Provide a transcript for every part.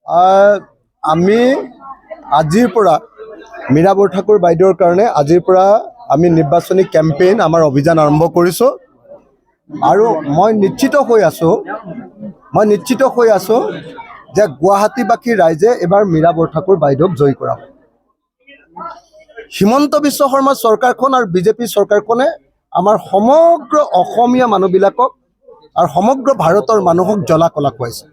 আমি আজিৰ পৰা মীৰা বৰঠাকুৰ বাইদেউৰ কাৰণে আজিৰ পৰা আমি নিৰ্বাচনী কেম্পেইন আমাৰ অভিযান আৰম্ভ কৰিছোঁ আৰু মই নিশ্চিত হৈ আছোঁ যে গুৱাহাটীবাসী ৰাইজে এবাৰ মীৰা বৰঠাকুৰ বাইদেউক জয়ী কৰাব। হিমন্ত বিশ্ব শৰ্মা চৰকাৰখন আৰু বিজেপি চৰকাৰখনে আমাৰ সমগ্ৰ অসমীয়া মানুহবিলাকক আৰু সমগ্ৰ ভাৰতৰ মানুহক জ্বলা কলা খুৱাইছে।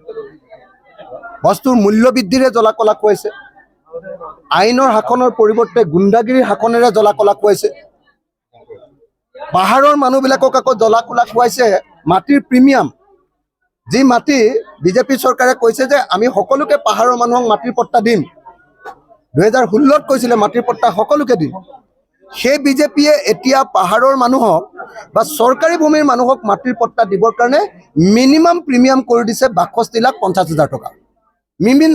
বস্তুৰ মূল্য বৃদ্ধিৰে জ্বলা কলা খুৱাইছে, আইনৰ শাসনৰ পৰিৱৰ্তে গুণ্ডাগিৰিৰ শাসনেৰে জ্বলা কলা খুৱাইছে, পাহাৰৰ মানুহবিলাকক আকৌ জ্বলা কলা খুৱাইছে মাটিৰ প্ৰিমিয়াম। যি মাটি বিজেপি চৰকাৰে কৈছে যে আমি সকলোকে পাহাৰৰ মানুহক মাটিৰ পট্টা দিম, 2016ত কৈছিলে মাটিৰ পট্টা সকলোকে দিম। সেই বিজেপিয়ে এতিয়া পাহাৰৰ মানুহক বা চৰকাৰী ভূমিৰ মানুহক মাটিৰ পট্টা দিবৰ কাৰণে মিনিমাম প্ৰিমিয়াম কৰি দিছে 62,50,000 টকা।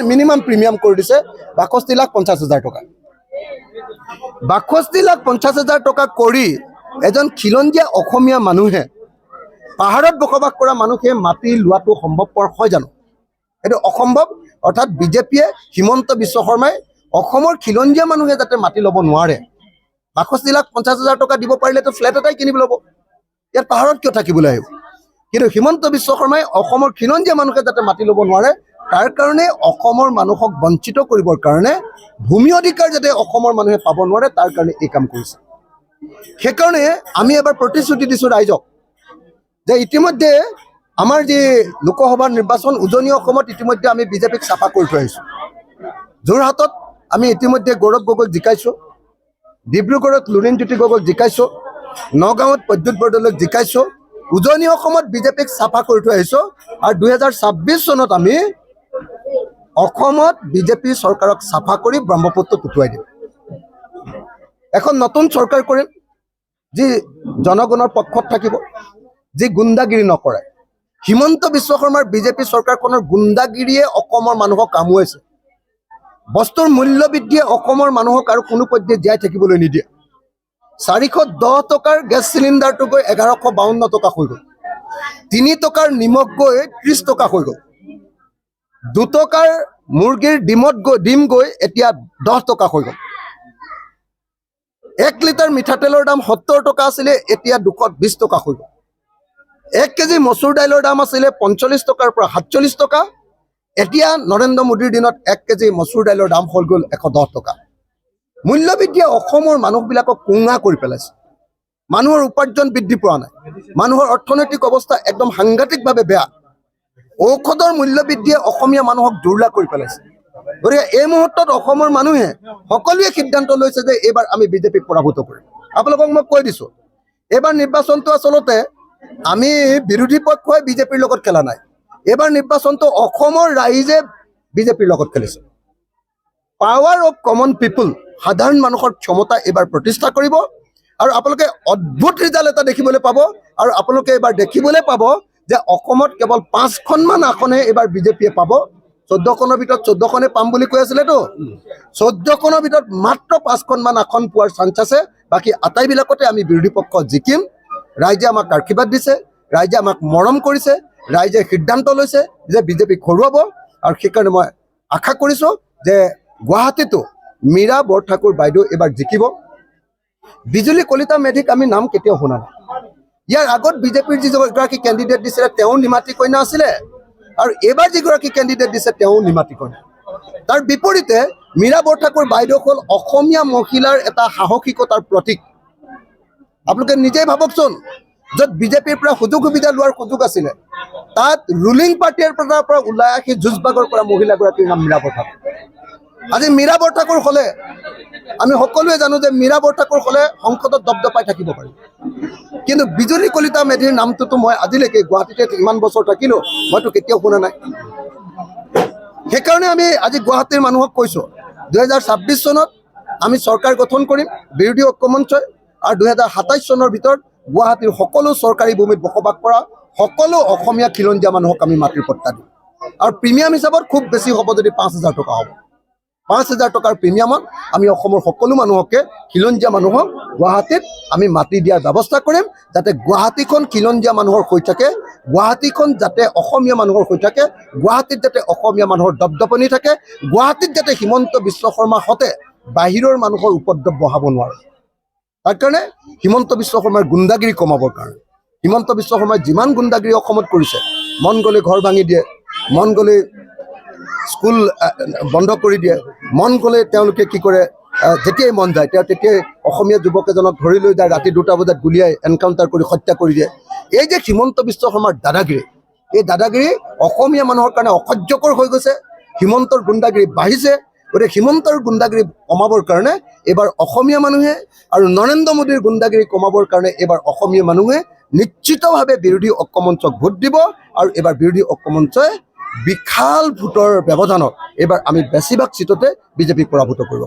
মিনিমাম প্ৰিমিয়াম কৰি দিছে 62,50,000 টকা। 62,50,000 টকা কৰি এজন খিলঞ্জীয়া অসমীয়া মানুহে পাহাৰত বসবাস কৰা মানুহে মাটি লোৱাটো সম্ভৱপৰ হয় জানো? এইটো অসম্ভৱ। অৰ্থাৎ বিজেপিয়ে হিমন্ত বিশ্ব শৰ্মাই অসমৰ খিলঞ্জীয়া মানুহে যাতে মাটি ল'ব নোৱাৰে, 62,50,000 টকা দিব পাৰিলেতো ফ্লেট এটাই কিনিব ল'ব, ইয়াত পাহাৰত কিয় থাকিবলৈ আহিব? কিন্তু হিমন্ত বিশ্ব শৰ্মাই অসমৰ খিলঞ্জীয়া মানুহে যাতে মাটি ল'ব নোৱাৰে তাৰ কাৰণে অসমৰ মানুহক বঞ্চিত কৰিবৰ কাৰণে, ভূমি অধিকাৰ যাতে অসমৰ মানুহে পাব নোৱাৰে তাৰ কাৰণে এই কাম কৰিছে। সেইকাৰণে আমি এবাৰ প্ৰতিশ্ৰুতি দিছোঁ ৰাইজক যে ইতিমধ্যে আমাৰ যি লোকসভাৰ নিৰ্বাচন উজনি অসমত ইতিমধ্যে আমি বিজেপিক চাফা কৰি থৈ আহিছোঁ। যোৰহাটত আমি ইতিমধ্যে গৌৰৱ গগৈক জিকাইছোঁ, ডিব্ৰুগড়ত লুৰিণজ্যোতি গগৈক জিকাইছোঁ, নগাঁৱত প্ৰদ্যুৎ বৰদলৈক জিকাইছোঁ। উজনি অসমত বিজেপিক চাফা কৰি থৈ আহিছোঁ আৰু 2026 চনত আমি অসমত বিজেপি চৰকাৰক চাফা কৰি ব্ৰহ্মপুত্ৰত উটুৱাই দিম। এখন নতুন চৰকাৰ কৰিম যি জনগণৰ পক্ষত থাকিব, যি গুণ্ডাগিৰি নকৰে। হিমন্ত বিশ্ব শৰ্মাৰ বিজেপি চৰকাৰখনৰ গুণ্ডাগিৰিয়ে অসমৰ মানুহক কামুৱাইছে। বস্তুৰ মূল্য বৃদ্ধিয়ে অসমৰ মানুহক আৰু কোনো পধ্যে জীয়াই থাকিবলৈ নিদিয়ে। 410 টকাৰ গেছ চিলিণ্ডাৰটো গৈ 1152 টকা হৈ গ'ল, 3 টকাৰ নিমখ গৈ 30 টকা হৈ গ'ল, 2 টকাৰ মুৰ্গীৰ ডিম গৈ এতিয়া 10 টকা হৈ গ'ল, 1 লিটাৰ মিঠাতেলৰ দাম 70 টকা আছিলে এতিয়া 220 টকা হৈ গ'ল, 1 কেজি মচুৰ দাইলৰ দাম আছিলে 45 টকাৰ পৰা 47 টকা, এতিয়া নৰেন্দ্ৰ মোদীৰ দিনত 1 কেজি মচুৰ দাইলৰ দাম হৈ গ'ল 110 টকা। মূল্যবৃদ্ধিয়ে অসমৰ মানুহবিলাকক কোঙা কৰি পেলাইছে। মানুহৰ উপাৰ্জন বৃদ্ধি পোৱা নাই, মানুহৰ অৰ্থনৈতিক অৱস্থা একদম সাংঘাতিকভাৱে বেয়া। ঔষধৰ মূল্যবৃদ্ধিয়ে অসমীয়া মানুহক দুৰ্লা কৰি পেলাইছে। গতিকে এই মুহূৰ্তত অসমৰ মানুহে সকলোৱে সিদ্ধান্ত লৈছে যে এইবাৰ আমি বিজেপিক পৰাভূত কৰিম। আপোনালোকক মই কৈ দিছোঁ, এইবাৰ নিৰ্বাচনটো আচলতে আমি বিৰোধী পক্ষই বিজেপিৰ লগত খেলা নাই, এইবাৰ নিৰ্বাচনটো অসমৰ ৰাইজে বিজেপিৰ লগত খেলিছে। পাৱাৰ অফ কমন পিপুল, সাধাৰণ মানুহৰ ক্ষমতা এইবাৰ প্ৰতিষ্ঠা কৰিব আৰু আপোনালোকে অদ্ভুত ৰিজাল্ট এটা দেখিবলৈ পাব। আৰু আপোনালোকে এইবাৰ দেখিবলৈ পাব যে অসমত কেৱল 5খনমান আসনহে এইবাৰ বিজেপিয়ে পাব। 14খনৰ ভিতৰত 14খনে পাম বুলি কৈ আছিলেতো, 14খনৰ ভিতৰত মাত্ৰ 5খনমান আসন পোৱাৰ চান্স আছে। বাকী আটাইবিলাকতে আমি বিৰোধী পক্ষ জিকিম। ৰাইজে আমাক আশীৰ্বাদ দিছে, ৰাইজে আমাক মৰম কৰিছে, ৰাইজে সিদ্ধান্ত লৈছে যে বিজেপিক হৰুৱাব। আৰু সেইকাৰণে মই আশা কৰিছোঁ যে গুৱাহাটীতো মীৰা বৰঠাকুৰ বাইদেউ এইবাৰ জিকিব। বিজুলী কলিতা মেধিক আমি নাম কেতিয়াও শুনা নাই। ইয়াৰ আগত বিজেপিৰ যিগৰাকী কেণ্ডিডেট দিছিলে তেওঁ নিমাতী কন্যা আছিলে আৰু এইবাৰ যিগৰাকী কেণ্ডিডেট দিছে তেওঁ নিমাতী কন্যা। তাৰ বিপৰীতে মীৰা বৰঠাকুৰ বাইদেউ হ'ল অসমীয়া মহিলাৰ এটা সাহসিকতাৰ প্ৰতীক। আপোনালোকে নিজেই ভাবকচোন, য'ত বিজেপিৰ পৰা সুযোগ সুবিধা লোৱাৰ সুযোগ আছিলে তাত ৰুলিং পাৰ্টিৰ পৰা ওলাই আহি যুঁজবাগৰ কৰা মহিলাগৰাকীৰ নাম মীৰা বৰঠাকুৰ। আজি মীৰা বৰঠাকুৰ হ'লে আমি সকলোৱে জানো যে মীৰা বৰঠাকুৰ হ'লে সংসদত দপদপাই থাকিব পাৰি, কিন্তু বিজুলী কলিতা মেধিৰ নামটোতো মই আজিলৈকে গুৱাহাটীতে ইমান বছৰ থাকিলোঁ মইতো কেতিয়াও শুনা নাই। সেইকাৰণে আমি আজি গুৱাহাটীৰ মানুহক কৈছোঁ 2026 চনত আমি চৰকাৰ গঠন কৰিম বিৰোধী ঐক্যমঞ্চই, আৰু 2027 চনৰ ভিতৰত গুৱাহাটীৰ সকলো চৰকাৰী ভূমিত বসবাস কৰা সকলো অসমীয়া খিলঞ্জীয়া মানুহক আমি মাটিৰ পট্টা দিম। আৰু প্ৰিমিয়াম হিচাপত খুব বেছি হ'ব যদি 5,000 টকা হ'ব। 5,000 টকাৰ প্ৰিমিয়ামত আমি অসমৰ সকলো মানুহকে খিলঞ্জীয়া মানুহক গুৱাহাটীত আমি মাতি দিয়াৰ ব্যৱস্থা কৰিম, যাতে গুৱাহাটীখন খিলঞ্জীয়া মানুহৰ হৈ থাকে, গুৱাহাটীখন যাতে অসমীয়া মানুহৰ হৈ থাকে, গুৱাহাটীত যাতে অসমীয়া মানুহৰ দপদপনি থাকে, গুৱাহাটীত যাতে হিমন্ত বিশ্ব শৰ্মাৰ সতে বাহিৰৰ মানুহৰ উপদ্ৰৱ বঢ়াব নোৱাৰে। তাৰ কাৰণে হিমন্ত বিশ্ব শৰ্মাৰ গুণ্ডাগিৰি কমাবৰ কাৰণে, হিমন্ত বিশ্ব শৰ্মাই যিমান গুণ্ডাগিৰি অসমত কৰিছে, মন গ'লে ঘৰ ভাঙি দিয়ে, মন গ'লে স্কুল বন্ধ কৰি দিয়ে, মন গ'লে তেওঁলোকে কি কৰে, যেতিয়াই মন যায় তেতিয়াই অসমীয়া যুৱক এজনক ধৰি লৈ যায়, ৰাতি 2টা বজাত গুলিয়াই এনকাউণ্টাৰ কৰি হত্যা কৰি দিয়ে। এই যে হিমন্ত বিশ্ব শৰ্মাৰ দাদাগিৰি, এই দাদাগিৰি অসমীয়া মানুহৰ কাৰণে অসহ্যকৰ হৈ গৈছে। হিমন্তৰ গুণ্ডাগিৰি বাঢ়িছে। গতিকে হিমন্তৰ গুণ্ডাগিৰি কমাবৰ কাৰণে এইবাৰ অসমীয়া মানুহে আৰু নৰেন্দ্ৰ মোদীৰ গুণ্ডাগিৰি কমাবৰ কাৰণে এইবাৰ অসমীয়া মানুহে নিশ্চিতভাৱে বিৰোধী ঐক্যমঞ্চক ভোট দিব, আৰু এইবাৰ বিৰোধী ঐক্যমঞ্চই বিশাল ভোটৰ ব্যৱধানত এইবাৰ আমি বেছিভাগ চিটতে বিজেপিক পৰাভূত কৰিব।